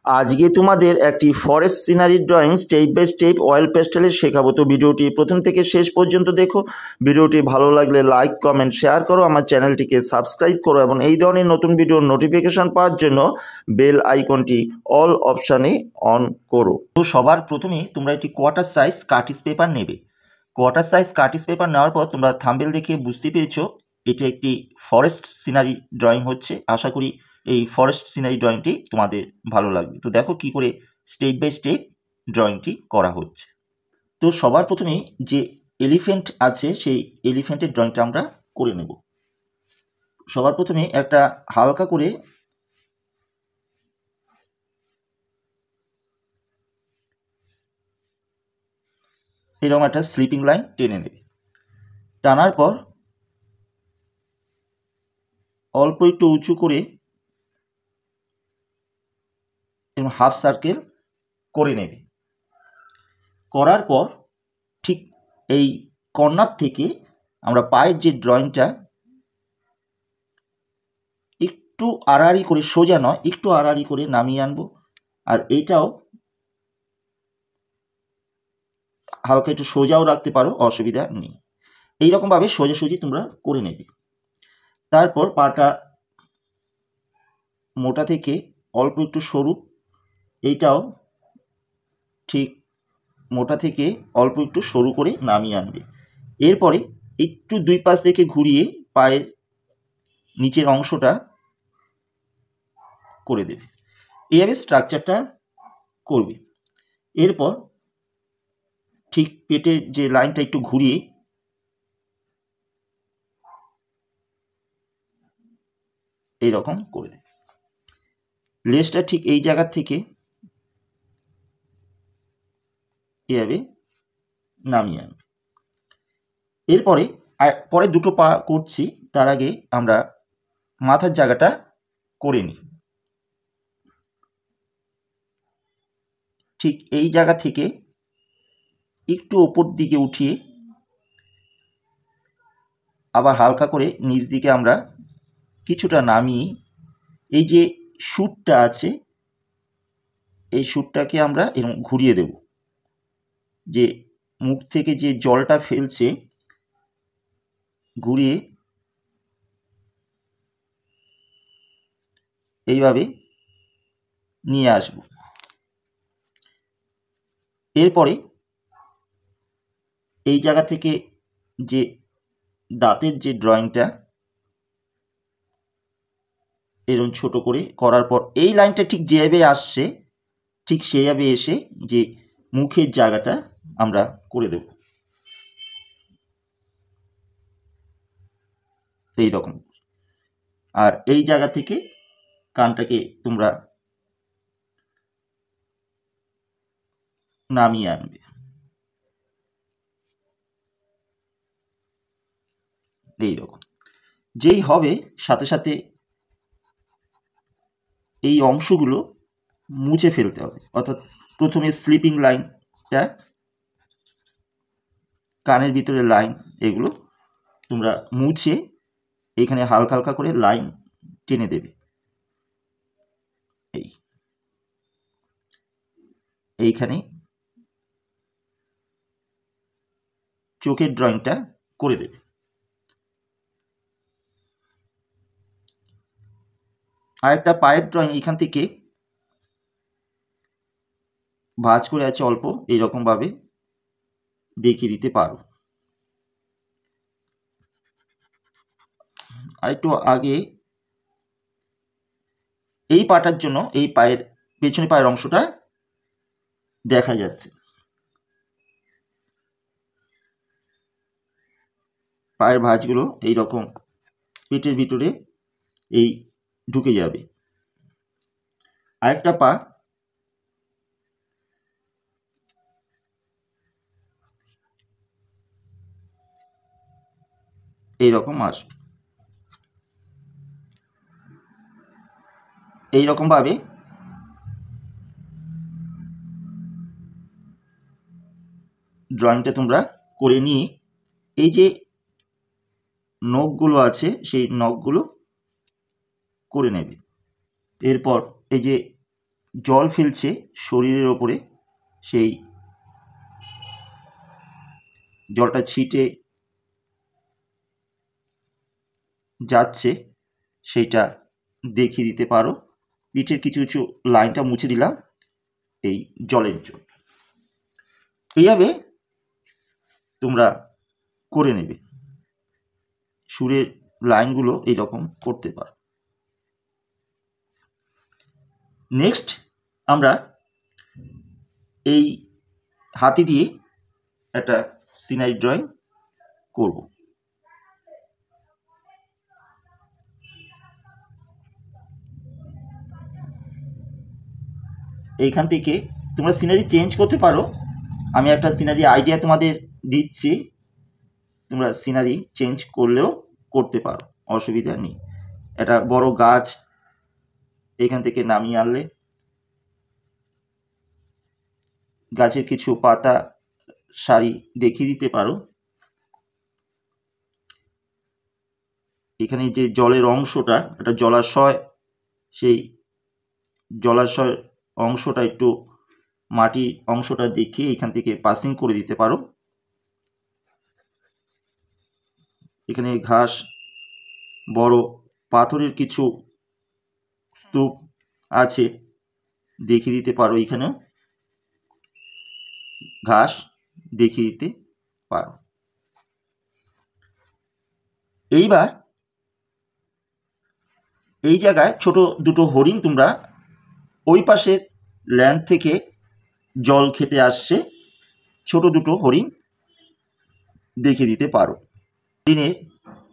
আজকে তোমাদের একটি forest scenery drawing step by step oil পেস্টেলে শেখাবো। তো ভিডিওটি প্রথম থেকে শেষ পর্যন্ত দেখো। ভিডিওটি ভালো লাগলে লাইক কমেন্ট শেয়ার করো, আমার চ্যানেলটিকে সাবস্ক্রাইব করো এবং এই ধরনের নতুন ভিডিওর নোটিফিকেশন পাওয়ার জন্য বেল আইকনটি অল অপশানে অন করো। তো সবার প্রথমে তোমরা একটি কোয়ার্টার সাইজ কার্টিস পেপার নেবে। কোয়ার্টার সাইজ কার্টিস পেপার নেওয়ার পর তোমরা থাম্বনেল দেখে বুঝতে পেরেছো এটি একটি ফরেস্ট সিনারি ড্রয়িং হচ্ছে। আশা করি এই ফরেস্ট সিনারি ড্রয়িংটি তোমাদের ভালো লাগবে। তো দেখো কি করে স্টেপ বাই স্টেপ ড্রয়িংটি করা হচ্ছে। তো সবার প্রথমে যে এলিফ্যান্ট আছে সেই এলিফ্যান্টের ড্রয়িংটা আমরা করে নেব। সবার প্রথমে একটা হালকা করে এরকম একটা স্লিপিং লাইন টেনে নেবে। টানার পর অল্প একটু উঁচু করে এবং হাফ সার্কেল করে নেবে। করার পর ঠিক এই কর্নার থেকে আমরা পায়ের যে ড্রয়িংটা একটু আড়াআড়ি করে, সোজা নয়, একটু আড়াআড়ি করে নামিয়ে আনবো। আর এইটাও হালকা একটু সোজাও রাখতে পারো, অসুবিধা নেই। এইরকমভাবে সোজাসুজি তোমরা করে নেবে। তারপর পাটা মোটা থেকে অল্প একটু সরু, এইটাও ঠিক মোটা থেকে অল্প একটু সরু করে নামিয়ে আনবে। এরপরে একটু দুই পাশ থেকে ঘুরিয়ে পায়ের নিচের অংশটা করে দেবে। এইভাবে স্ট্রাকচারটা করবে। এরপর ঠিক পেটের যে লাইনটা একটু ঘুরিয়ে এইরকম করে দেবে। লেজটা ঠিক এই জায়গা থেকে এভাবে নামিয়ে আনবে। এরপরে পরে দুটো পা করছি, তার আগে আমরা মাথার জায়গাটা করে নিই। ঠিক এই জায়গা থেকে একটু ওপর দিকে উঠিয়ে আবার হালকা করে নিচ দিকে আমরা কিছুটা নামিয়ে এই যে শুটটা আছে এই শুটটাকে আমরা এরকম ঘুরিয়ে দেব। যে মুখ থেকে যে জলটা ফেলছে ঘুরিয়ে এইভাবে নিয়ে আসব। এরপরে এই জায়গা থেকে যে দাঁতের যে ড্রয়িংটা এরকম ছোট করে করার পর এই লাইনটা ঠিক যেভাবে আসছে ঠিক সেইভাবে এসে যে মুখের জায়গাটা আমরা করে দেব এই রকম। আর এই জায়গা থেকে কানটাকে তোমরা নামিয়ে আনবে এই রকম। যেই হবে সাথে সাথে এই অংশগুলো মুছে ফেলতে হবে। অর্থাৎ প্রথমে স্লিপিং লাইনটা, কানের ভিতরে লাইন, এগুলো তোমরা মুছে এইখানে হালকা হালকা করে লাইন টেনে দেবে। এইখানে চোখের ড্রয়িংটা করে দেবে। আর একটা পায়ের ড্রয়িং এখান থেকে ভাঁজ করে আছে অল্প, এইরকম ভাবে দেখিয়ে দিতে পারো। আর একটু আগে এই পাটার জন্য এই পায়ের পেছনে পায়ের অংশটা দেখা যাচ্ছে। পায়ের ভাঁজগুলো এইরকম পেটের ভিতরে এই ঢুকে যাবে। আরেকটা পা এইরকম আসবে। এইরকম ভাবে ড্রয়িংটা তোমরা করে নিয়ে এই যে নখগুলো আছে সেই নখগুলো করে নেবে। এরপর এই যে জল ফেলছে শরীরের ওপরে, সেই জলটা ছিটে যাচ্ছে সেইটা দেখিয়ে দিতে পারো। পিঠের কিছু কিছু লাইনটা মুছে দিলাম এই জলের জন্য। এইভাবে তোমরা করে নেবে, সুরের লাইনগুলো এইরকম করতে পারো। নেক্সট আমরা এই হাতি দিয়ে একটা সিনারি ড্রয়িং করব। এইখান থেকে তোমরা সিনারি চেঞ্জ করতে পারো, আমি একটা সিনারি আইডিয়া তোমাদের দিচ্ছি, তোমরা সিনারি চেঞ্জ করলেও করতে পারো, অসুবিধা নেই। একটা বড় গাছ এখান থেকে নামিয়ে আনলে, গাছের কিছু পাতা সারি দেখিয়ে দিতে পারো। এখানে যে জলের অংশটা, একটা জলাশয়, সেই জলাশয় অংশটা একটু মাটি অংশটা দেখিয়ে এখান থেকে পাসিং করে দিতে পারো। এখানে ঘাস, বড় পাথরের কিছু স্তূপ আছে, দেখিয়ে দিতে পারো। এখানেও ঘাস দেখিয়ে দিতে পারো। এইবার এই জায়গায় ছোট দুটো হরিণ তোমরা ওই পাশের ল্যান্ড থেকে জল খেতে আসছে, ছোট দুটো হরিণ দেখিয়ে দিতে পারো। হরিণের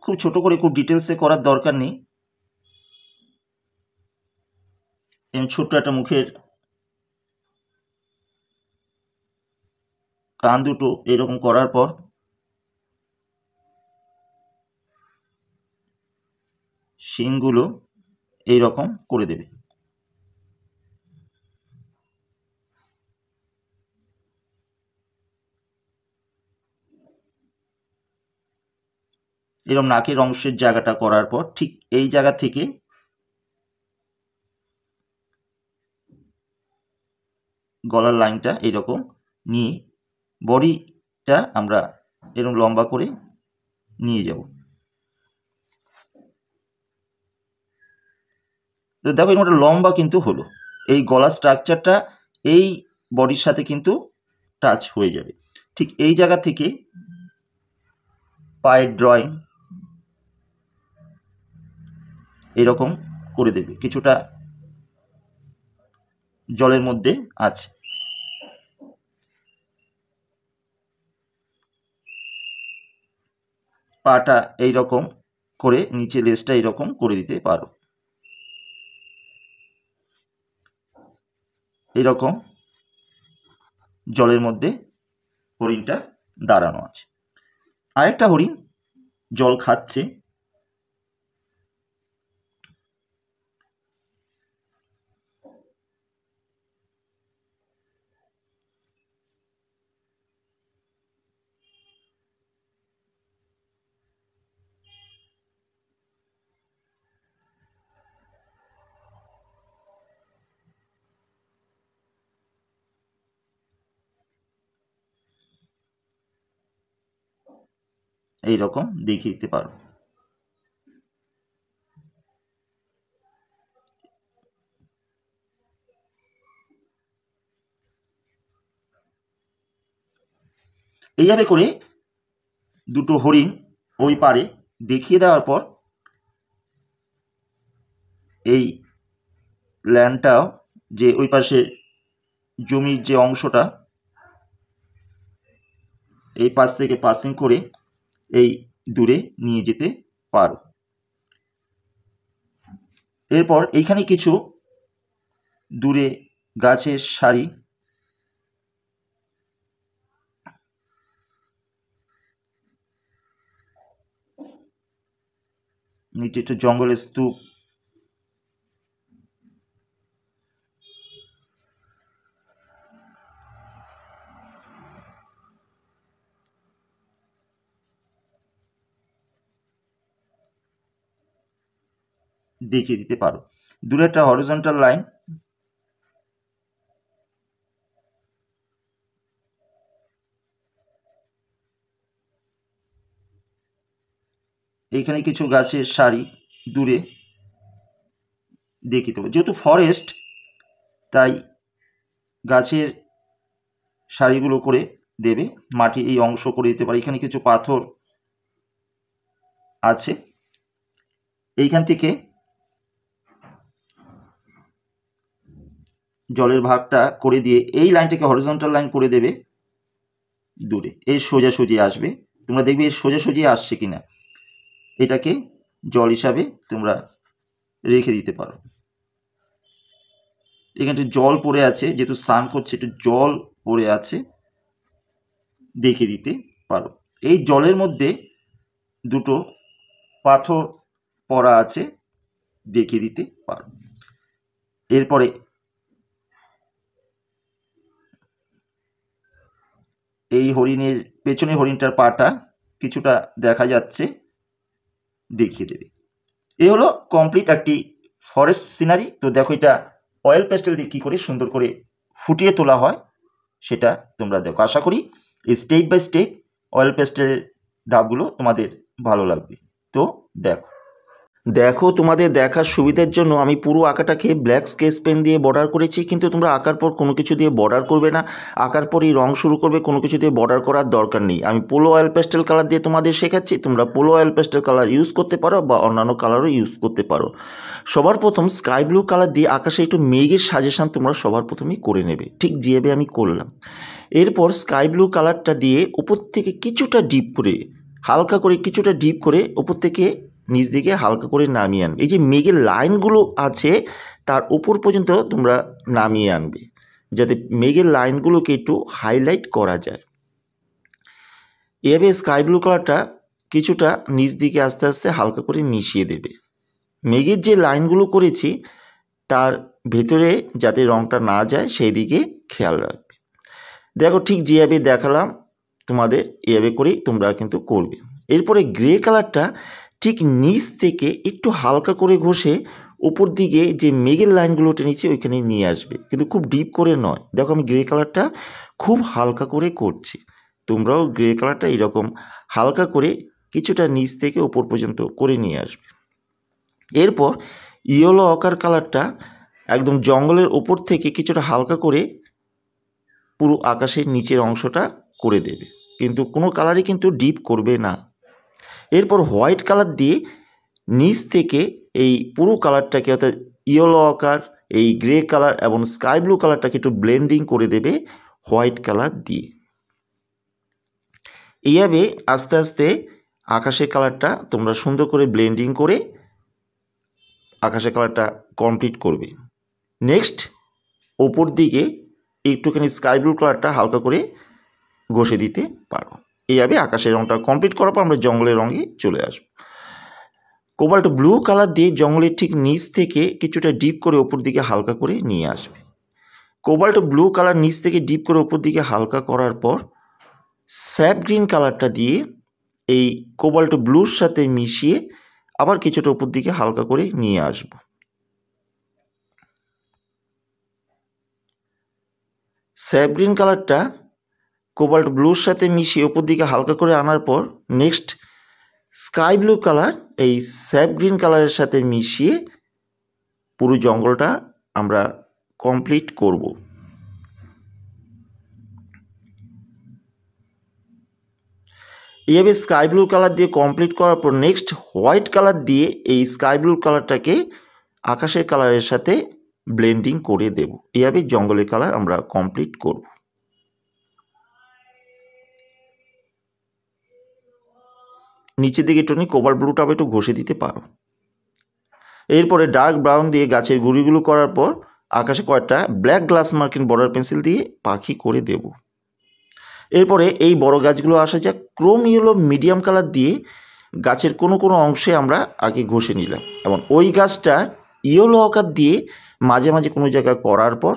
খুব ছোট করে, খুব ডিটেলসে করার দরকার নেই, ছোট্ট একটা মুখের কান দুটো এরকম করার পর শিংগুলো এইরকম করে দেবে। এরকম নাকের অংশের জায়গাটা করার পর ঠিক এই জায়গা থেকে গলার লাইনটা এইরকম নিয়ে বডিটা আমরা এরকম লম্বা করে নিয়ে যাব। তো দেখো এরকম একটা লম্বা কিন্তু হলো, এই গলার স্ট্রাকচারটা এই বডির সাথে কিন্তু টাচ হয়ে যাবে। ঠিক এই জায়গা থেকে পায়ের ড্রয়িং এরকম করে দেবে, কিছুটা জলের মধ্যে আছে। পাটা এইরকম করে নিচে লেজটা এইরকম করে দিতে পারো। এইরকম জলের মধ্যে হরিণটা দাঁড়ানো আছে। আরেকটা হরিণ জল খাচ্ছে, এইরকম দেখিয়ে দিতে পারো। এইভাবে করে দুটো হরিণ ওই পারে দেখিয়ে দেওয়ার পর এই ল্যান্ডটাও, যে ওই পাশে জমির যে অংশটা, এই পাশ থেকে পাসিং করে এই দূরে নিয়ে যেতে পারো। এরপর এইখানে কিছু দূরে গাছের সারি, নিচে একটু জঙ্গলের স্তূপ, দেখিয়ে দিতে পারো। দূরে একটা হরিজন্টাল লাইন এইখানে কিছু গাছের সারি দূরে দেখিয়ে দেবো। যেহেতু ফরেস্ট তাই গাছের সারিগুলো করে দেবে, মাটি এই অংশ করে দিতে পারে। এখানে কিছু পাথর আছে, এইখান থেকে জলের ভাগটা করে দিয়ে এই লাইনটাকে হরিজন্টাল লাইন করে দেবে দূরে, এই সোজাসুজি আসবে। তোমরা দেখবে এর সোজাসুজি আসছে কিনা, এটাকে জল হিসাবে তোমরা রেখে দিতে পারো। এখানে জল পড়ে আছে, যেহেতু স্নান করছে একটু জল পড়ে আছে, দেখে দিতে পারো। এই জলের মধ্যে দুটো পাথর পড়া আছে, দেখিয়ে দিতে পারো। এরপরে এই হরিণের পেছনে হরিণটার পাটা কিছুটা দেখা যাচ্ছে, দেখিয়ে দেবে। এ হলো কমপ্লিট একটি ফরেস্ট সিনারি। তো দেখো এটা অয়েল পেস্টেল দিয়ে কী করে সুন্দর করে ফুটিয়ে তোলা হয় সেটা তোমরা দেখো। আশা করি এই স্টেপ বাই স্টেপ অয়েল পেস্টেলের ধাপগুলো তোমাদের ভালো লাগবে। তো দেখো তোমাদের দেখার সুবিধার জন্য আমি পুরো আঁকাটাকে ব্ল্যাক স্কেচ পেন দিয়ে বর্ডার করেছি, কিন্তু তোমরা আঁকার পর কোনো কিছু দিয়ে বর্ডার করবে না, আঁকার পরই রং শুরু করবে, কোনো কিছু দিয়ে বর্ডার করার দরকার নেই। আমি পোলো অয়েল পেস্টেল কালার দিয়ে তোমাদের শেখাচ্ছি, তোমরা polo oil pastel colour use করতে পারো বা অন্যান্য কালারও ইউজ করতে পারো। সবার প্রথম স্কাই ব্লু কালার দিয়ে আকাশে একটু মেঘের সাজেশান তোমরা সবার প্রথমেই করে নেবে, ঠিক যেভাবে আমি করলাম। এরপর স্কাই ব্লু কালারটা দিয়ে উপর থেকে কিছুটা ডিপ করে, হালকা করে কিছুটা ডিপ করে উপর থেকে নিচ দিকে হালকা করে নামিয়ে আনবে। এই যে মেঘের লাইনগুলো আছে তার উপর পর্যন্ত তোমরা নামিয়ে আনবে, যাতে মেঘের লাইনগুলোকে একটু হাইলাইট করা যায়। এভাবে স্কাই ব্লু কালারটা কিছুটা নিচ দিকে আস্তে আস্তে হালকা করে মিশিয়ে দেবে। মেঘের যে লাইনগুলো করেছি তার ভেতরে যাতে রঙটা না যায় সেই দিকে খেয়াল রাখবে। দেখো ঠিক যেভাবে দেখালাম তোমাদের, এভাবে করেই তোমরা কিন্তু করবে। এরপরে গ্রে কালারটা ঠিক নিচ থেকে একটু হালকা করে ঘষে উপর দিকে যে মেঘের লাইনগুলো টেনেছি ওইখানে নিয়ে আসবে, কিন্তু খুব ডিপ করে নয়। দেখো আমি গ্রে কালারটা খুব হালকা করে করছি, তোমরাও গ্রে কালারটা এরকম হালকা করে কিছুটা নিচ থেকে উপর পর্যন্ত করে নিয়ে আসবে। এরপর ইয়েলো অকার কালারটা একদম জঙ্গলের ওপর থেকে কিছুটা হালকা করে পুরো আকাশের নিচের অংশটা করে দেবে, কিন্তু কোনো কালারই কিন্তু ডিপ করবে না। এরপর হোয়াইট কালার দিয়ে নিচ থেকে এই পুরো কালারটাকে, অর্থাৎ ইয়েলো অকার, এই গ্রে কালার এবং স্কাই ব্লু কালারটাকে একটু ব্লেন্ডিং করে দেবে হোয়াইট কালার দিয়ে। এইভাবে আস্তে আস্তে আকাশের কালারটা তোমরা সুন্দর করে ব্লেন্ডিং করে আকাশের কালারটা কমপ্লিট করবে। নেক্সট ওপর দিকে একটুখানি স্কাই ব্লু কালারটা হালকা করে ঘষে দিতে পারো। এইভাবে আকাশের রঙটা কমপ্লিট করার পর আমরা জঙ্গলের রঙে চলে আসবো। কোবাল্ট ব্লু কালার দিয়ে জঙ্গলের ঠিক নিচ থেকে কিছুটা ডিপ করে ওপর দিকে হালকা করে নিয়ে আসবে। কোবাল্ট ব্লু কালার নিচ থেকে ডিপ করে ওপর দিকে হালকা করার পর স্যাপ গ্রিন কালারটা দিয়ে এই কোবাল্ট ব্লুর সাথে মিশিয়ে আবার কিছুটা ওপর দিকে হালকা করে নিয়ে আসব। স্যাপ গ্রিন কালারটা কোবাল্ট ব্লুর সাথে মিশিয়ে ওপর দিকে হালকা করে আনার পর নেক্সট স্কাই ব্লু কালার এই স্যাপ গ্রিন কালারের সাথে মিশিয়ে পুরো জঙ্গলটা আমরা কমপ্লিট করব। এইভাবে স্কাই ব্লু কালার দিয়ে কমপ্লিট করার পর নেক্সট হোয়াইট কালার দিয়ে এই স্কাই ব্লু কালারটাকে আকাশের কালারের সাথে ব্লেন্ডিং করে দেব। এইভাবে জঙ্গলের কালার আমরা কমপ্লিট করব। নিচের দিকে একটুখানি কোবাল্ট ব্লুটা একটু ঘষে দিতে পারো। এরপরে ডার্ক ব্রাউন দিয়ে গাছের গুঁড়িগুলো করার পর আকাশে কয়েকটা black glass marking border pencil দিয়ে পাখি করে দেব। এরপরে এই বড় গাছগুলো আসা যাক। ক্রোম ইয়েলো মিডিয়াম কালার দিয়ে গাছের কোনো কোনো অংশে আমরা আগে ঘষে নিলাম এবং ওই গাছটা ইয়েলো আকার দিয়ে মাঝে মাঝে কোনো জায়গায় করার পর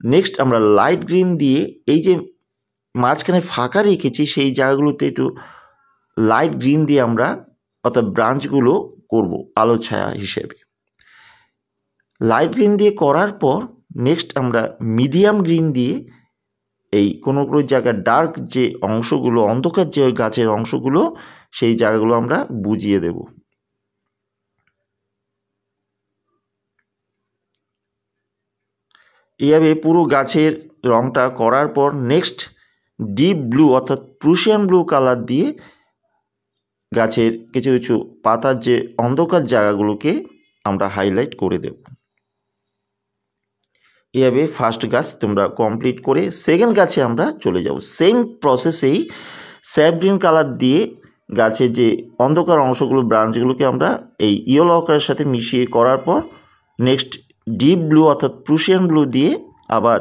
নেক্সট আমরা লাইট গ্রিন দিয়ে এই যে মাঝখানে ফাঁকা রেখেছি সেই জায়গাগুলোতে একটু লাইট গ্রিন দিয়ে আমরা অর্থাৎ ব্রাঞ্চগুলো করব আলো ছায়া হিসেবে। লাইট গ্রিন দিয়ে করার পর নেক্সট আমরা মিডিয়াম গ্রিন দিয়ে এই কোনো কোনো জায়গায় ডার্ক যে অংশগুলো, অন্ধকার যে গাছের অংশগুলো সেই জায়গাগুলো আমরা বুঝিয়ে দেব। এইভাবে পুরো গাছের রঙটা করার পর নেক্সট ডিপ ব্লু অর্থাৎ প্রুশিয়ান ব্লু কালার দিয়ে গাছের কিছু কিছু পাতার যে অন্ধকার জায়গাগুলোকে আমরা হাইলাইট করে দেব। এভাবে ফার্স্ট গাছ তোমরা কমপ্লিট করে সেকেন্ড গাছে আমরা চলে যাব। সেম প্রসেসেই স্যাপ গ্রিন কালার দিয়ে গাছের যে অন্ধকার অংশগুলো ব্রাঞ্চগুলোকে আমরা এই ইয়েলো অকারের সাথে মিশিয়ে করার পর নেক্সট ডিপ ব্লু অর্থাৎ প্রুশিয়ান ব্লু দিয়ে আবার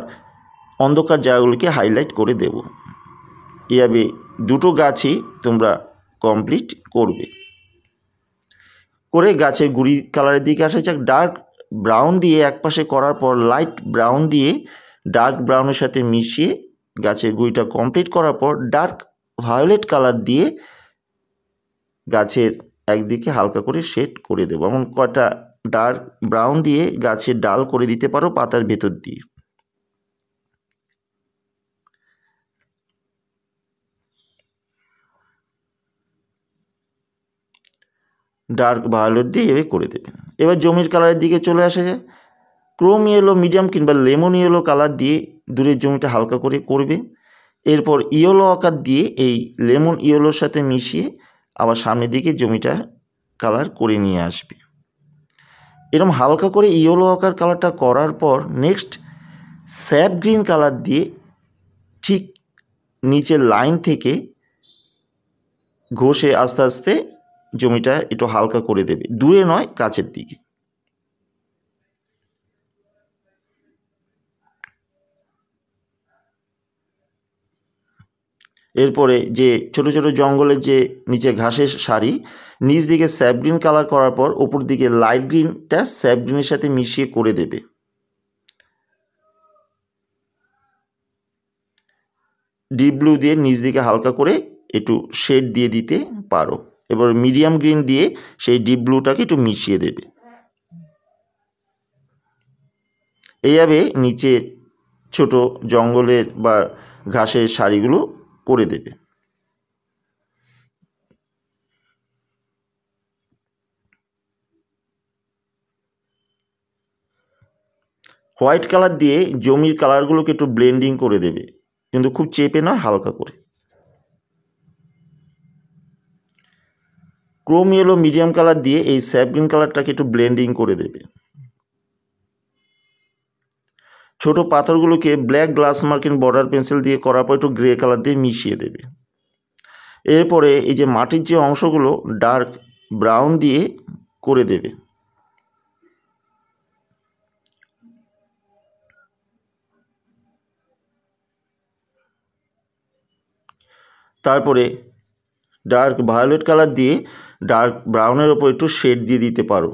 অন্ধকার জায়গাগুলোকে হাইলাইট করে দেব। এভাবে দুটো গাছই তোমরা কমপ্লিট করবে। করে গাছের গুড়ি কালারের দিকে আসা যাক। ডার্ক ব্রাউন দিয়ে একপাশে করার পর লাইট ব্রাউন দিয়ে ডার্ক ব্রাউনের সাথে মিশিয়ে গাছের গুড়িটা কমপ্লিট করার পর ডার্ক ভায়োলেট কালার দিয়ে গাছের একদিকে হালকা করে শেড করে দেবো। এমন কটা ডার্ক ব্রাউন দিয়ে গাছের ডাল করে দিতে পারো পাতার ভেতর দিয়ে। ডার্ক ভায়োলেট দিয়ে এভাবে করে দেবে। এবার জমির কালারের দিকে চলে আসা যায়। ক্রোম ইয়েলো মিডিয়াম কিংবা লেমন ইয়েলো কালার দিয়ে দূরের জমিটা হালকা করে করবে। এরপর ইয়েলো আকার দিয়ে এই লেমন ইয়েলোর সাথে মিশিয়ে আবার সামনের দিকে জমিটা কালার করে নিয়ে আসবে। এরকম হালকা করে ইয়েলো আকার কালারটা করার পর নেক্সট স্যাপ গ্রিন কালার দিয়ে ঠিক নিচের লাইন থেকে ঘষে আস্তে আস্তে জমিটা একটু হালকা করে দেবে, দূরে নয় কাছের দিকে। এরপরে যে ছোট ছোট জঙ্গলের যে নিচে ঘাসের সারি নিচ দিকে স্যাপ গ্রিন কালার করার পর ওপর দিকে লাইট গ্রিনটা স্যাপ গ্রিনের সাথে মিশিয়ে করে দেবে। ডিপ ব্লু দিয়ে নিচ দিকে হালকা করে একটু শেড দিয়ে দিতে পারো। এবার মিডিয়াম গ্রিন দিয়ে সেই ডিপ ব্লুটাকে একটু মিশিয়ে দেবে। এইভাবে নিচে ছোট জঙ্গলের বা ঘাসের সারিগুলো করে দেবে। হোয়াইট কালার দিয়ে জমির কালারগুলোকে একটু ব্লেন্ডিং করে দেবে, কিন্তু খুব চেপে নয়, হালকা করে। ক্রোম ইয়েলো মিডিয়াম কালার দিয়ে এই স্যাপ গ্রিন কালারটাকে একটু ব্লেন্ডিং করে দেবে। ছোট পাথরগুলোকে black glass marking border pencil দিয়ে করার পর একটু গ্রে কালার দিয়ে মিশিয়ে দেবে। এরপরে এই যে মাটির যে অংশগুলো ডার্ক ব্রাউন দিয়ে করে দেবে। তারপরে ডার্ক ভায়োলেট কালার দিয়ে ডার্ক ব্রাউনের ওপর একটু শেড দিয়ে দিতে পারো।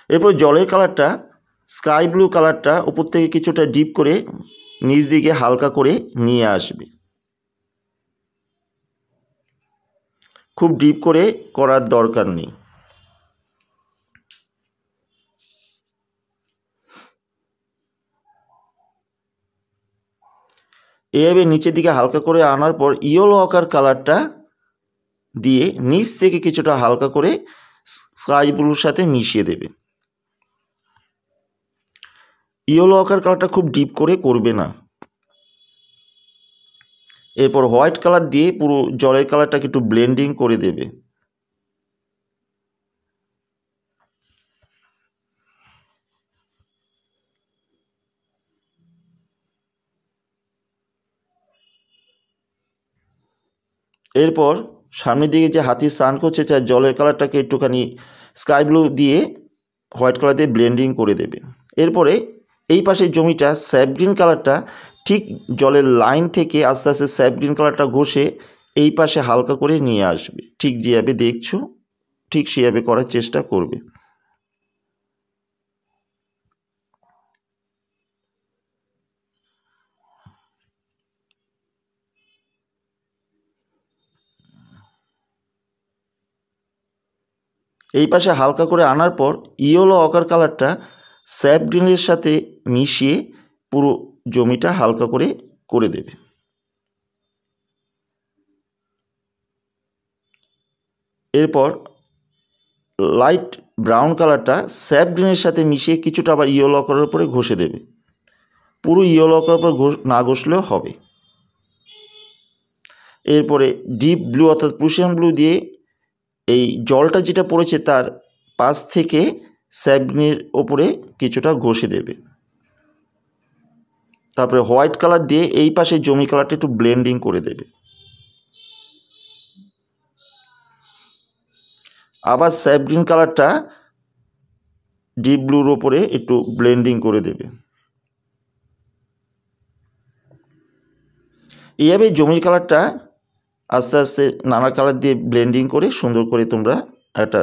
এরপর জলের কালারটা স্কাই ব্লু কালারটা উপর থেকে কিছুটা ডিপ করে নিচ দিকে হালকা করে নিয়ে আসবে। খুব ডিপ করে করার দরকার নেই। এভাবে নিচের দিকে হালকা করে আনার পর ইয়েলো আকার কালারটা দিয়ে নিচ থেকে কিছুটা হালকা করে স্কাই ব্লুর সাথে মিশিয়ে দেবে। ইয়েলো আকার কালারটা খুব ডিপ করে করবে না। এরপর হোয়াইট কালার দিয়ে পুরো জলের কালারটাকে একটু ব্লেন্ডিং করে দেবে। এরপর সামনের দিকে যে হাতি স্নান করছে তার জলের কালারটাকে একটুখানি স্কাই ব্লু দিয়ে হোয়াইট কালার দিয়ে ব্লেন্ডিং করে দেবে। এরপরে এই পাশের জমিটা স্যাপ গ্রিন কালারটা ঠিক জলের লাইন থেকে আস্তে আস্তে স্যাপ গ্রিন কালারটা ঘষে এই পাশে হালকা করে নিয়ে আসবে। ঠিক যেভাবে দেখছো ঠিক সেভাবে করার চেষ্টা করবে। এই পাশে হালকা করে আনার পর ইয়েলো অকার কালারটা স্যাপ গ্রিনের সাথে মিশিয়ে পুরো জমিটা হালকা করে করে দেবে। এরপর লাইট ব্রাউন কালারটা স্যাপ গ্রিনের সাথে মিশিয়ে কিছুটা আবার ইয়েলো অকারের উপরে ঘষে দেবে। পুরো ইয়েলো অকারের উপর না ঘষলেও হবে। এরপরে ডিপ ব্লু অর্থাৎ প্রুশিয়ান ব্লু দিয়ে এই জলটা যেটা পড়েছে তার পাশ থেকে স্যাপ গ্রিনের ওপরে কিছুটা ঘষে দেবে। তারপরে হোয়াইট কালার দিয়ে এই পাশে জমি কালারটা একটু ব্লেন্ডিং করে দেবে। আবার স্যাপ গ্রিন কালারটা ডিপ ব্লুর ওপরে একটু ব্লেন্ডিং করে দেবে। এইভাবে জমির কালারটা আস্তে আস্তে নানা কালার দিয়ে ব্লেন্ডিং করে সুন্দর করে তোমরা একটা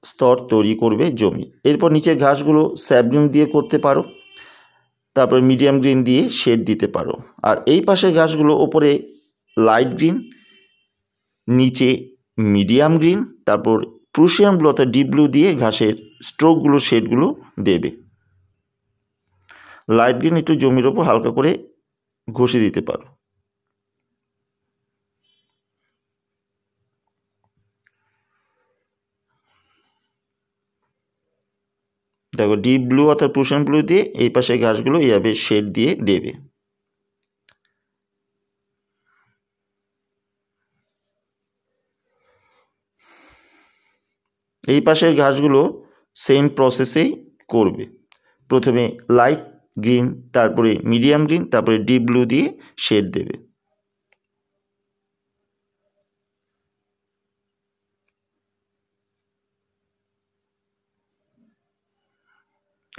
স্তর তৈরি করবে জমি। এরপর নিচের ঘাসগুলো স্যাপ গ্রিন দিয়ে করতে পারো, তারপর মিডিয়াম গ্রিন দিয়ে শেড দিতে পারো। আর এই পাশের ঘাসগুলো ওপরে লাইট গ্রিন, নিচে মিডিয়াম গ্রিন, তারপর প্রুশিয়ান ব্লু অর্থাৎ ডিপ ব্লু দিয়ে ঘাসের স্ট্রোকগুলো শেডগুলো দেবে। লাইট গ্রিন একটু জমির ওপর হালকা করে ঘষে দিতে পারো। দেখো ডিপ ব্লু অর্থাৎ প্রুশিয়ান ব্লু দিয়ে এই পাশে ঘাসগুলো এইভাবে শেড দিয়ে দেবে। এই পাশের ঘাসগুলো সেম প্রসেসেই করবে। প্রথমে লাইট গ্রিন, তারপরে মিডিয়াম গ্রিন, তারপরে ডিপ ব্লু দিয়ে শেড দেবে।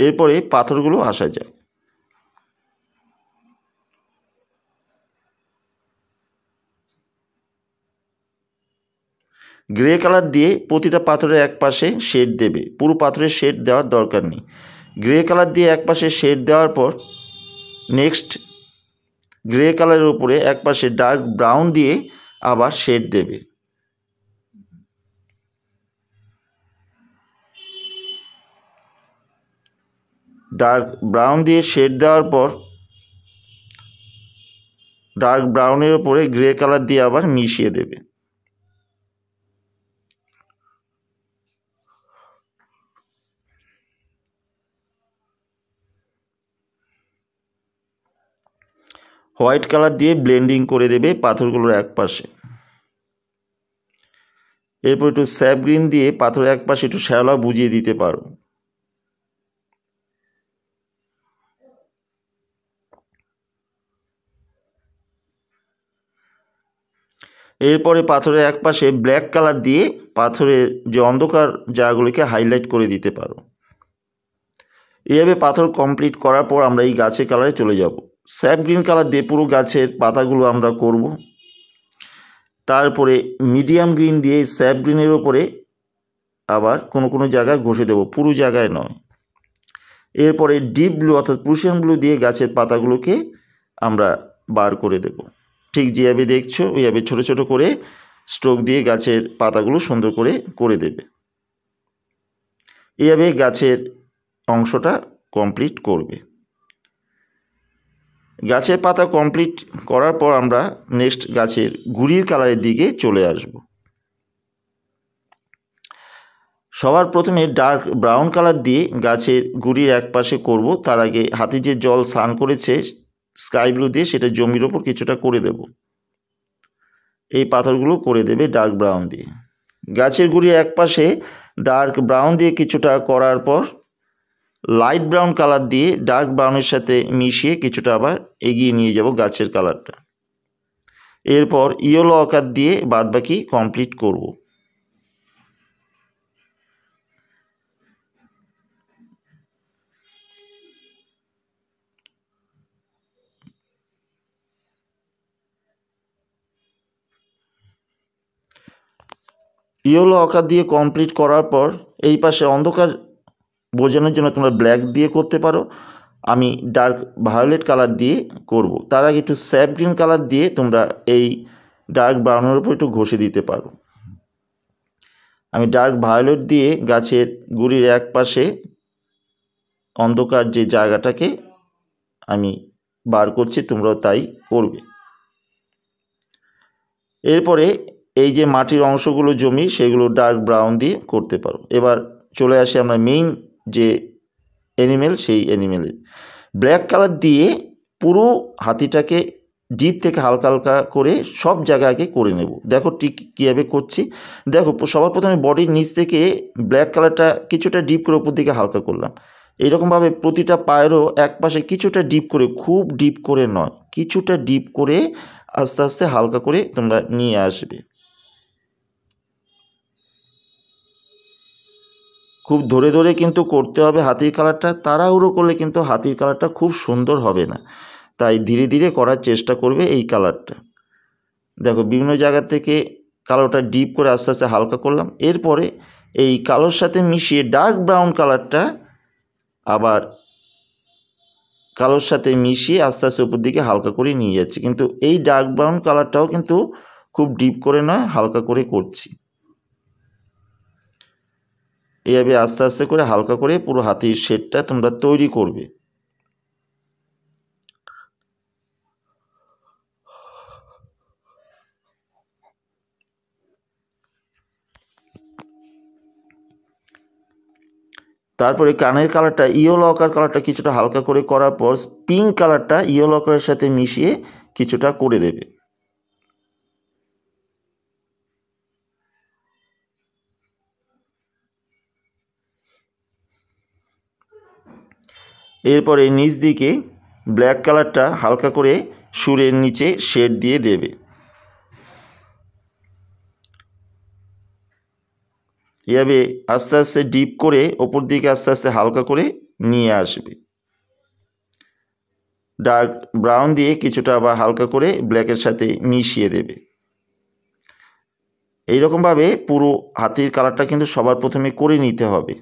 এরপরে পাথরগুলো আসা যাক। গ্রে কালার দিয়ে প্রতিটা পাথরের এক পাশে শেড দেবে, পুরো পাথরের শেড দেওয়ার দরকার নেই। গ্রে কালার দিয়ে এক পাশে শেড দেওয়ার পর নেক্সট গ্রে কালারের উপরে এক পাশে ডার্ক ব্রাউন দিয়ে আবার শেড দেবে। ডার্ক ব্রাউন দিয়ে শেড দেওয়ার পর ডার্ক ব্রাউনের উপরে গ্রে কালার দিয়ে আবার মিশিয়ে দেবে। হোয়াইট কালার দিয়ে ব্লেন্ডিং করে দেবে পাথরগুলোর এক পাশে। এরপর একটু স্যাপ গ্রিন দিয়ে পাথরের এক পাশে একটু শ্যাওলা বুঝিয়ে দিতে পারো। এরপরে পাথরের এক পাশে ব্ল্যাক কালার দিয়ে পাথরের যে অন্ধকার জায়গাগুলিকে হাইলাইট করে দিতে পারো। এইভাবে পাথর কমপ্লিট করার পর আমরা এই গাছের কালারে চলে যাব। স্যাপ গ্রিন কালার দিয়ে পুরো গাছের পাতাগুলো আমরা করব। তারপরে মিডিয়াম গ্রিন দিয়ে স্যাপ গ্রিনের ওপরে আবার কোনো কোনো জায়গায় ঘষে দেব, পুরো জায়গায় নয়। এরপরে ডিপ ব্লু অর্থাৎ প্রুশিয়ান ব্লু দিয়ে গাছের পাতাগুলোকে আমরা বার করে দেব। ঠিক যেভাবে দেখছো ওইভাবে ছোটো ছোটো করে স্ট্রোক দিয়ে গাছের পাতাগুলো সুন্দর করে দেবে। এইভাবে গাছের অংশটা কমপ্লিট করবে। গাছের পাতা কমপ্লিট করার পর আমরা নেক্সট গাছের গুড়ির কালারের দিকে চলে আসব। সবার প্রথমে ডার্ক ব্রাউন কালার দিয়ে গাছের গুড়ির এক পাশে করব। তার আগে হাতে যে জল স্নান করেছে স্কাই ব্লু দিয়ে সেটা জমির ওপর কিছুটা করে দেব। এই পাথরগুলো করে দেবে ডার্ক ব্রাউন দিয়ে। গাছের গুড়ির এক পাশে ডার্ক ব্রাউন দিয়ে কিছুটা করার পর লাইট ব্রাউন কালার দিয়ে ডার্ক ব্রাউনের সাথে মিশিয়ে কিছুটা আবার এগিয়ে নিয়ে যাব গাছের কালারটা। এরপর ইয়েলো আকার দিয়ে বাদবাকি কমপ্লিট করব। ইয়েলো আকার দিয়ে কমপ্লিট করার পর এই পাশে অন্ধকার বোঝানোর জন্য তোমরা ব্ল্যাক দিয়ে করতে পারো, আমি ডার্ক ভায়োলেট কালার দিয়ে করব। তার আগে একটু স্যাপ গ্রিন কালার দিয়ে তোমরা এই ডার্ক ব্রাউনের উপর একটু ঘষে দিতে পারো। আমি ডার্ক ভায়োলেট দিয়ে গাছের গুড়ির এক পাশে অন্ধকার যে জায়গাটাকে আমি বার করছি, তোমরাও তাই করবে। এরপরে এই যে মাটির অংশগুলো জমি সেগুলো ডার্ক ব্রাউন দিয়ে করতে পারো। এবার চলে আসি আমরা মেইন যে অ্যানিমেল, সেই অ্যানিমেলের ব্ল্যাক কালার দিয়ে পুরো হাতিটাকে ডিপ থেকে হালকা হালকা করে সব জায়গাকে করে নেব। দেখো ঠিক কীভাবে করছি। দেখো সবার প্রথমে বডির নিচ থেকে ব্ল্যাক কালারটা কিছুটা ডিপ করে উপর দিকে হালকা করলাম। এইরকমভাবে প্রতিটা পায়েরও এক পাশে কিছুটা ডিপ করে, খুব ডিপ করে নয়, কিছুটা ডিপ করে আস্তে আস্তে হালকা করে তোমরা নিয়ে আসবে। খুব ধরে ধরে কিন্তু করতে হবে হাতির কালারটা, তাড়াহুড়ো করলে কিন্তু হাতির কালারটা খুব সুন্দর হবে না, তাই ধীরে ধীরে করার চেষ্টা করবে এই কালারটা। দেখো বিভিন্ন জায়গা থেকে কালোটা ডিপ করে আস্তে আস্তে হালকা করলাম। এরপরে এই কালোর সাথে মিশিয়ে ডার্ক ব্রাউন কালারটা আবার কালোর সাথে মিশিয়ে আস্তে আস্তে উপর দিকে হালকা করে নিয়ে যাচ্ছি, কিন্তু এই ডার্ক ব্রাউন কালারটাও কিন্তু খুব ডিপ করে নয়, হালকা করে করছি। এইভাবে আস্তে আস্তে করে হালকা করে পুরো হাতির শেডটা তোমরা তৈরি করবে। তারপরে কানের কালারটা ইয়েলো অকার কালারটা কিছুটা হালকা করে করার পর পিঙ্ক কালারটা ইয়েলো অকারের সাথে মিশিয়ে কিছুটা করে দেবে। এরপরে নিচ দিকে ব্ল্যাক কালারটা হালকা করে সুরের নিচে শেড দিয়ে দেবে। এভাবে আস্তে আস্তে ডিপ করে ওপর দিকে আস্তে আস্তে হালকা করে নিয়ে আসবে। ডার্ক ব্রাউন দিয়ে কিছুটা আবার হালকা করে ব্ল্যাকের সাথে মিশিয়ে দেবে। এইরকমভাবে পুরো হাতির কালারটা কিন্তু সবার প্রথমে করে নিতে হবে।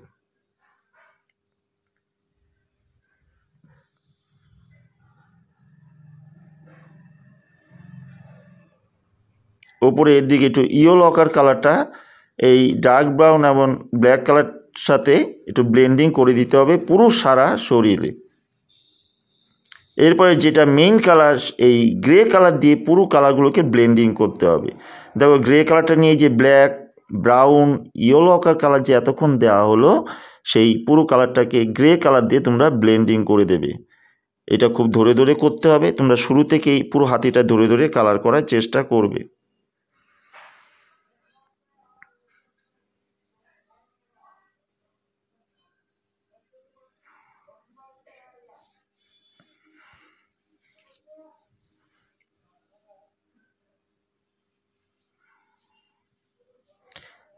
ওপরে এর দিকে একটু ইয়েলো অকার কালারটা এই ডার্ক ব্রাউন এবং ব্ল্যাক কালার সাথে একটু ব্লেন্ডিং করে দিতে হবে পুরো সারা শরীরে। এরপরে যেটা মেইন কালার এই গ্রে কালার দিয়ে পুরো কালারগুলোকে ব্লেন্ডিং করতে হবে। দেখো গ্রে কালারটা নিয়ে যে ব্ল্যাক ব্রাউন ইয়েলো অকার কালার যে এতক্ষণ দেওয়া হলো, সেই পুরো কালারটাকে গ্রে কালার দিয়ে তোমরা ব্লেন্ডিং করে দেবে। এটা খুব ধরে ধরে করতে হবে, তোমরা শুরু থেকেই পুরো হাতিটা ধরে ধরে কালার করার চেষ্টা করবে।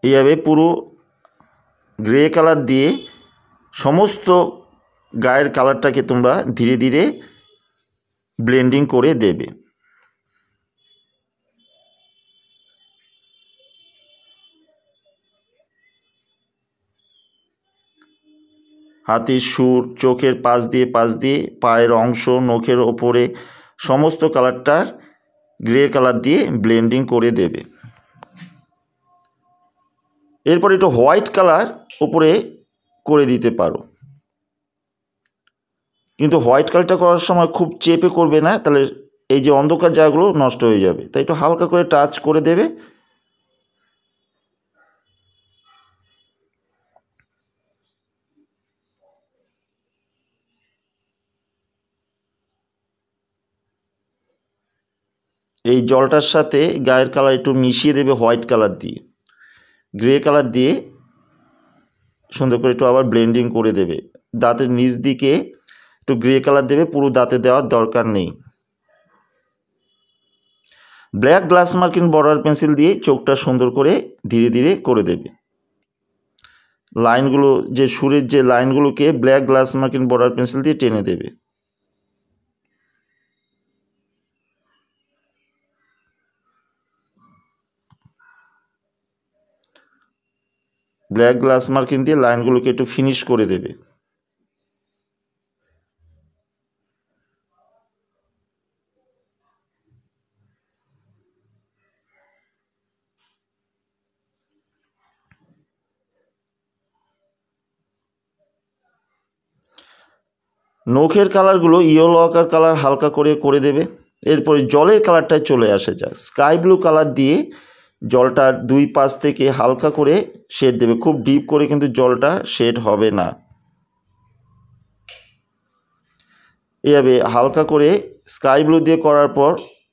এইভাবে পুরো গ্রে কালার দিয়ে সমস্ত গায়ের কালারটাকে তোমরা ধীরে ধীরে ব্লেন্ডিং করে দেবে। হাতির সুর, চোখের পাশ দিয়ে পায়ের অংশ, নখের ওপরে সমস্ত কালারটার গ্রে কালার দিয়ে ব্লেন্ডিং করে দেবে। এরপর একটু হোয়াইট কালার উপরে করে দিতে পারো, কিন্তু হোয়াইট কালারটা করার সময় খুব চেপে করবে না, তাহলে এই যে অন্ধকার জায়গাগুলো নষ্ট হয়ে যাবে, তাই একটু হালকা করে টাচ করে দেবে। এই জলটার সাথে গায়ের কালার একটু মিশিয়ে দেবে হোয়াইট কালার দিয়ে, গ্রে কালার দিয়ে সুন্দর করে একটু আবার ব্লেন্ডিং করে দেবে। দাঁতের নিচ দিকে একটু গ্রে কালার দেবে, পুরো দাঁতে দেওয়ার দরকার নেই। Black glass marking border pencil দিয়ে চোখটা সুন্দর করে ধীরে ধীরে করে দেবে। লাইনগুলো যে সুরের যে লাইনগুলোকে black glass marking border pencil দিয়ে টেনে দেবে। ব্ল্যাক গ্লাস মার্কিং দিয়ে লাইনগুলোকে একটু ফিনিশ করে দেবে। নখের কালারগুলো ইয়েলো অকার কালার হালকা করে করে দেবে। এরপরে জলের কালারটায় চলে আসে যায়, স্কাই ব্লু কালার দিয়ে জলটার দুই পাশ থেকে হালকা করে শেড দেবে, খুব ডিপ করে কিন্তু জলটা শেড হবে না। এভাবে হালকা করে স্কাই ব্লু দিয়ে করার পর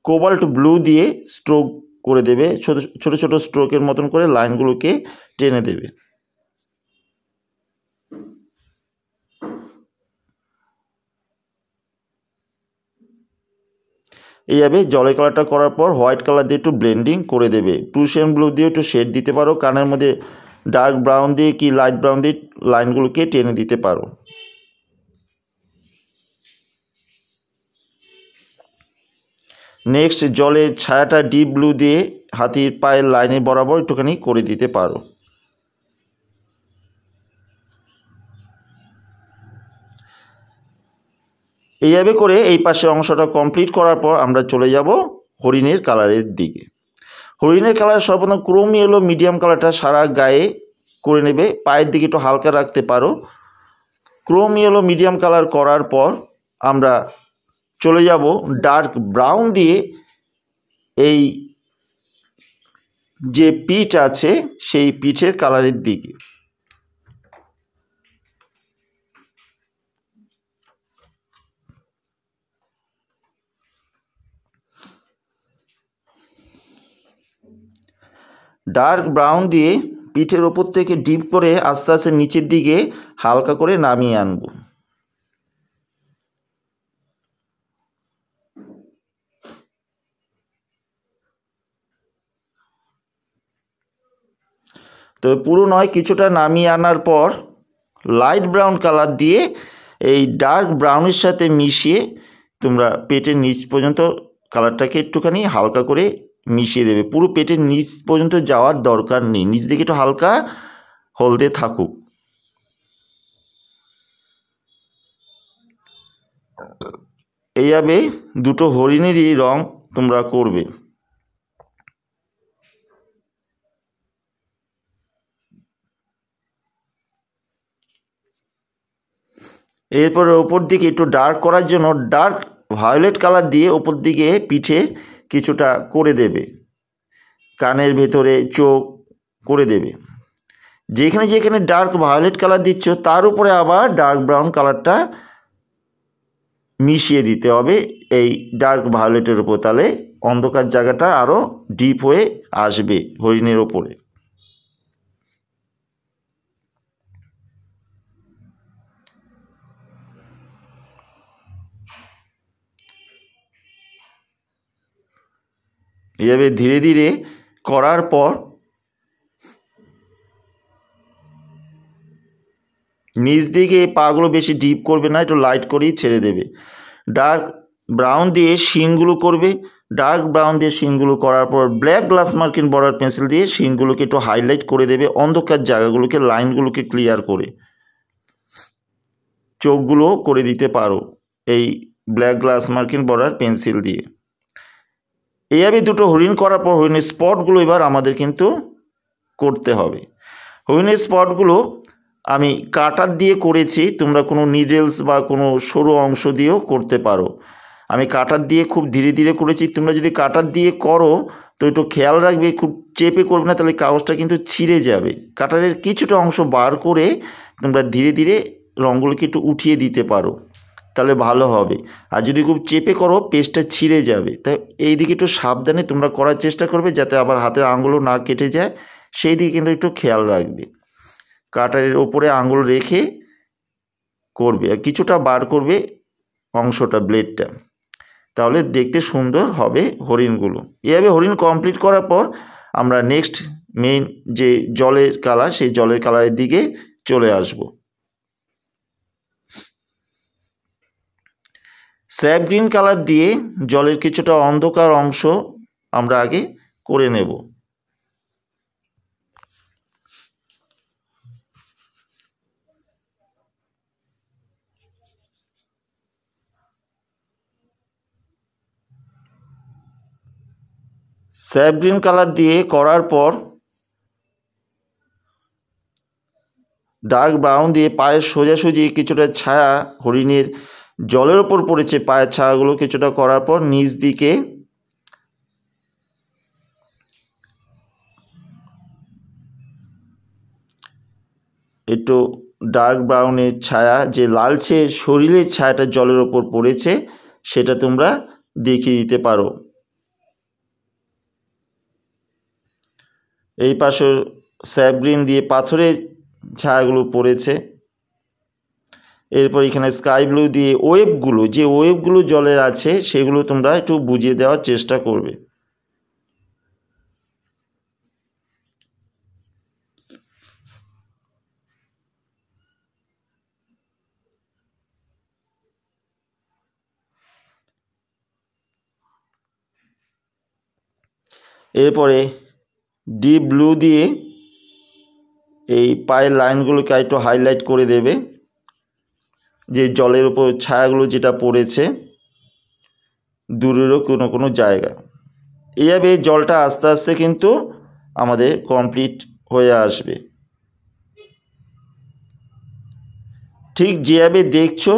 কোবাল্ট ব্লু দিয়ে স্ট্রোক করে দেবে, ছোট ছোট ছোট স্ট্রোকের মতন করে লাইনগুলোকে টেনে দেবে। এইভাবে জলের কালারটা করার পর হোয়াইট কালার দিয়ে একটু ব্লেন্ডিং করে দেবে। প্রুশিয়ান ব্লু দিয়ে একটু শেড দিতে পারো, কানের মধ্যে ডার্ক ব্রাউন দিয়ে কি লাইট ব্রাউন দিয়ে লাইনগুলোকে টেনে দিতে পারো। নেক্সট জলের ছায়াটা ডিপ ব্লু দিয়ে হাতির পায়ের লাইনে বরাবর একটুখানি করে দিতে পারো। এইভাবে করে এই পাশে অংশটা কমপ্লিট করার পর আমরা চলে যাব হরিণের কালারের দিকে। হরিণের কালার সর্বপ্রথম ক্রোম ইয়েলো মিডিয়াম কালারটা সারা গায়ে করে নেবে, পায়ের দিকে একটু হালকা রাখতে পারো। ক্রোম ইয়েলো মিডিয়াম কালার করার পর আমরা চলে যাব ডার্ক ব্রাউন দিয়ে এই যে পিঠ আছে সেই পিঠের কালারের দিকে। ডার্ক ব্রাউন দিয়ে পিঠের ওপর থেকে ডিপ করে আস্তে আস্তে নিচের দিকে হালকা করে নামিয়ে আনব। তো পুরো নয়, কিছুটা নামিয়ে আনার পর লাইট ব্রাউন কালার দিয়ে এই ডার্ক ব্রাউনের সাথে মিশিয়ে তোমরা পেটের নিচ পর্যন্ত কালারটাকে একটুখানি হালকা করে মিশিয়ে দেবে। পুরো পেটের নিচ পর্যন্ত যাওয়ার দরকার নেই, নিচ দিকে একটু হালকা হলদে থাকুক। এইভাবে দুটো হরিণেরই রং তোমরা করবে। এরপরে ওপর দিকে একটু ডার্ক করার জন্য ডার্ক ভায়োলেট কালার দিয়ে ওপর দিকে পিঠে কিছুটা করে দেবে, কানের ভেতরে চোখ করে দেবে। যেখানে যেখানে ডার্ক ভায়োলেট কালার দিচ্ছ তার উপরে আবার ডার্ক ব্রাউন কালারটা মিশিয়ে দিতে হবে এই ডার্ক ভায়োলেটের উপর, তাহলে অন্ধকার জায়গাটা আরও ডিপ হয়ে আসবে হরিণের ওপরে। এইভাবে ধীরে ধীরে করার পর নিচ দিকে পাগুলো বেশি ডিপ করবে না, একটু লাইট করেই ছেড়ে দেবে। ডার্ক ব্রাউন দিয়ে শিংগুলো করবে, ডার্ক ব্রাউন দিয়ে শিংগুলো করার পর ব্ল্যাক গ্লাস মার্কিন বর্ডার পেন্সিল দিয়ে শিংগুলোকে একটু হাইলাইট করে দেবে, অন্ধকার জায়গাগুলোকে লাইনগুলোকে ক্লিয়ার করে। চোখগুলো করে দিতে পারো এই ব্ল্যাক গ্লাস মার্কিন বর্ডার পেন্সিল দিয়ে। এইভাবে দুটো হরিণ করার পর হরিণের স্পটগুলো এবার আমাদের কিন্তু করতে হবে। হরিণের স্পটগুলো আমি কাটার দিয়ে করেছি, তোমরা কোনো নিডেলস বা কোনো সরু অংশ দিয়েও করতে পারো। আমি কাটার দিয়ে খুব ধীরে ধীরে করেছি, তোমরা যদি কাটার দিয়ে করো তো একটু খেয়াল রাখবে, খুব চেপে করবে না, তাহলে কাগজটা কিন্তু ছিঁড়ে যাবে। কাটারের কিছুটা অংশ বার করে তোমরা ধীরে ধীরে রঙগুলোকে একটু উঠিয়ে দিতে পারো, তাহলে ভালো হবে। আর যদি খুব চেপে করো পেজটা ছিঁড়ে যাবে, তাই এই দিকে একটু সাবধানে তোমরা করার চেষ্টা করবে যাতে আবার হাতের আঙুলও না কেটে যায়, সেই দিকে কিন্তু একটু খেয়াল রাখবে। কাটারের ওপরে আঙুল রেখে করবে আর কিছুটা বার করবে অংশটা, ব্লেডটা, তাহলে দেখতে সুন্দর হবে হরিণগুলো। এভাবে হরিণ কমপ্লিট করার পর আমরা নেক্সট মেইন যে জলের কালার সেই জলের কালারের দিকে চলে আসব। স্যাপ গ্রিন কালার দিয়ে জলের কিছুটা অন্ধকার অংশ আমরা আগে করে নেব। স্যাপ গ্রিন কালার দিয়ে করার পর ডার্ক ব্রাউন দিয়ে পায়ের সোজাসুজি কিছুটা ছায়া হরিণের জলের ওপর পড়েছে, পায়ের ছায়াগুলো কিছুটা করার পর নিচ দিকে একটু ডার্ক ব্রাউনের ছায়া, যে লালচে শরীরের ছায়াটা জলের ওপর পড়েছে সেটা তোমরা দেখিয়ে দিতে পারো। এই পাশে স্যাপ গ্রিন দিয়ে পাথরের ছায়াগুলো পড়েছে। এরপর এখানে স্কাই ব্লু দিয়ে ওয়েভগুলো, যে ওয়েভগুলো জলের আছে সেগুলো তোমরা একটু বুঝিয়ে দেওয়ার চেষ্টা করবে। এরপরে ডিপ ব্লু দিয়ে এই পায়ের লাইনগুলোকে একটু হাইলাইট করে দেবে, যে জলের উপর ছায়াগুলো যেটা পড়েছে দূরেরও কোনো কোনো জায়গা। এইভাবে জলটা আস্তে আস্তে কিন্তু আমাদের কমপ্লিট হয়ে আসবে। ঠিক যেভাবে দেখছো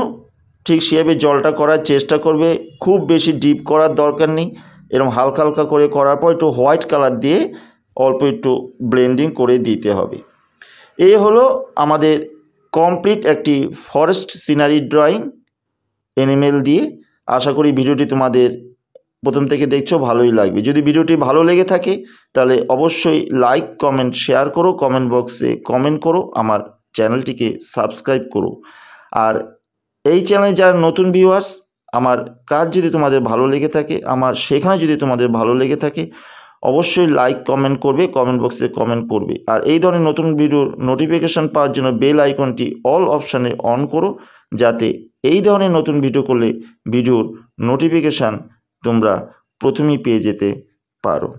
ঠিক সেভাবে জলটা করার চেষ্টা করবে। খুব বেশি ডিপ করার দরকার নেই, এরকম হালকা হালকা করে করার পর একটু হোয়াইট কালার দিয়ে অল্প একটু ব্লেন্ডিং করে দিতে হবে। এই হলো আমাদের কমপ্লিট একটি ফরেস্ট সিনারি ড্রয়িং অ্যানিমেল দিয়ে। আশা করি ভিডিওটি তোমাদের প্রথম থেকে দেখছো ভালোই লাগবে। যদি ভিডিওটি ভালো লেগে থাকে তাহলে অবশ্যই লাইক কমেন্ট শেয়ার করো, কমেন্ট বক্সে কমেন্ট করো, আমার চ্যানেলটিকে সাবস্ক্রাইব করো। আর এই চ্যানেলে যারা নতুন ভিউয়ার্স, আমার কাজ যদি তোমাদের ভালো লেগে থাকে, আমার শেখানো যদি তোমাদের ভালো লেগে থাকে, অবশ্যই লাইক কমেন্ট করবে, কমেন্ট বক্সে কমেন্ট করবে। আর এই ধরনের নতুন ভিডিওর নোটিফিকেশান পাওয়ার জন্য বেল আইকনটি অল অপশানে অন করো, যাতে এই ধরনের নতুন ভিডিও করলে ভিডিওর নোটিফিকেশান তোমরা প্রথমেই পেয়ে যেতে পারো।